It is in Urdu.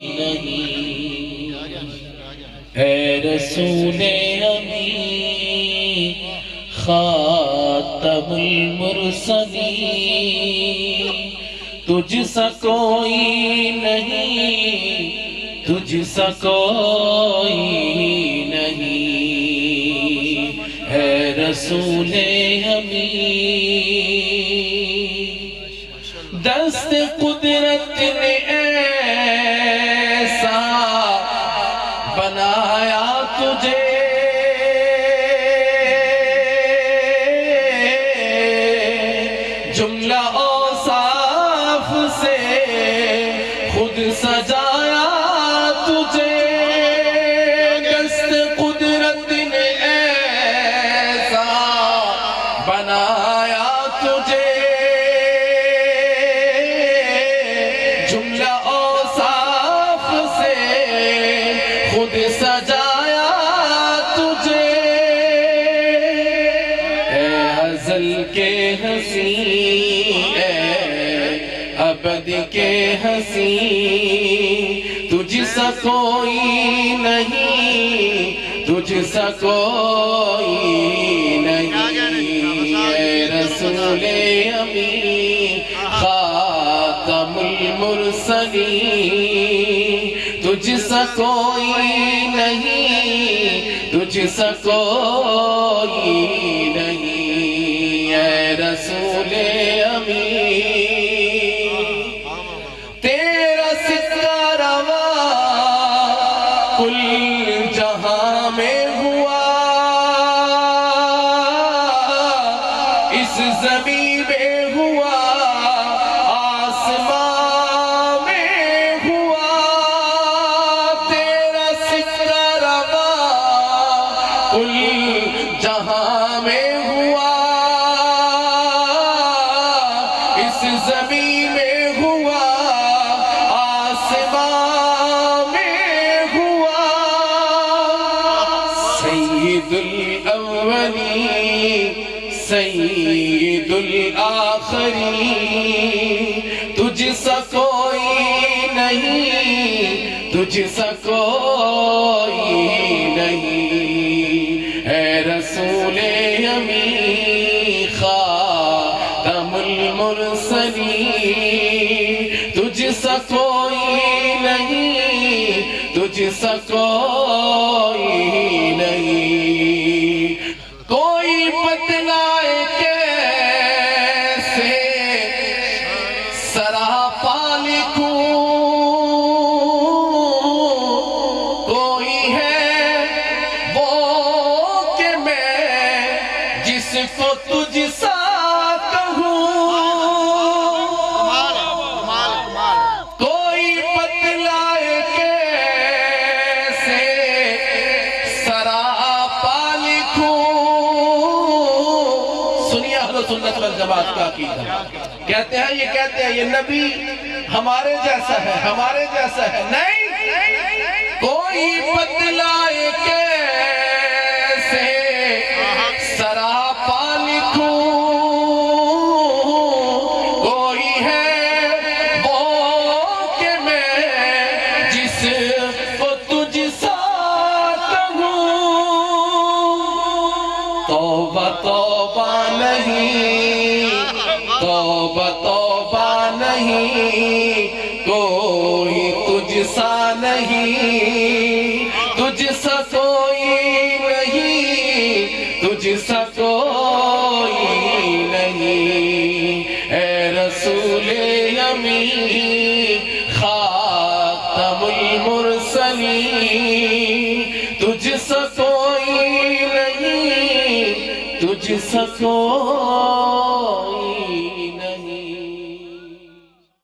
نہیں اے رسول امین خاتم المرسلین، تجھ سا کوئی نہیں، تجھ سا کوئی نہیں اے رسول امین، دست قدرت نے ایسا بنایا تجھے، جملہ اوصاف سے خود سجایا تجھے، دست قدرت نے ایسا بنایا تجھے، جملہ اوصاف سے خود سجایا تجھے، اے ازل کے حسین، اے ابد کے حسین، تجھ سا کوئی نہیں، تجھ سا کوئی نہیں اے رسول امین خاتم المرسلین، تجھ سا کوئی نہیں، تجھ سا کوئی نہیں اے رسول امین، تیرا صدقہ روا کل جہاں میں ہوا، اس زمین میں ہوا، آسمان میں ہوا، تیرا صدقہ روا کل جہاں میں ہوا، اس زمین میں ہوا، آسمان میں ہوا، سید الاولین سید الآخرین، تجھ سا کوئی نہیں، تجھ سا کوئی نہیں اے رسول امین خاتم المرسلین، تجھ سا کوئی نہیں، تجھ سا کوئی نہیں، کوئی بتلائے کیسے سراپا لکھوں، کوئی ہے وہ کہ میں جس کو تجھ سا کہوں، کوئی بتلائے کیسے سراپا لکھوں، سنیے اہل سنت والجماعت کا عقیدہ، کہتے ہیں یہ نبی ہمارے جیسا ہے، ہمارے جیسا ہے، نہیں، کوئی بتلائے کیسے سراپا لکھوں، کوئی ہے وہ کہ میں جس کو تجھ سا کہوں، توبہ توبہ نہیں، توبہ توبہ نہیں، کوئی تجھ سا نہیں، تجھ سا کوئی نہیں، تجھ سا کوئی نہیں اے رسول امین خاتم المرسلین، تجھ سا کوئی نہیں، تجھ سا کوئی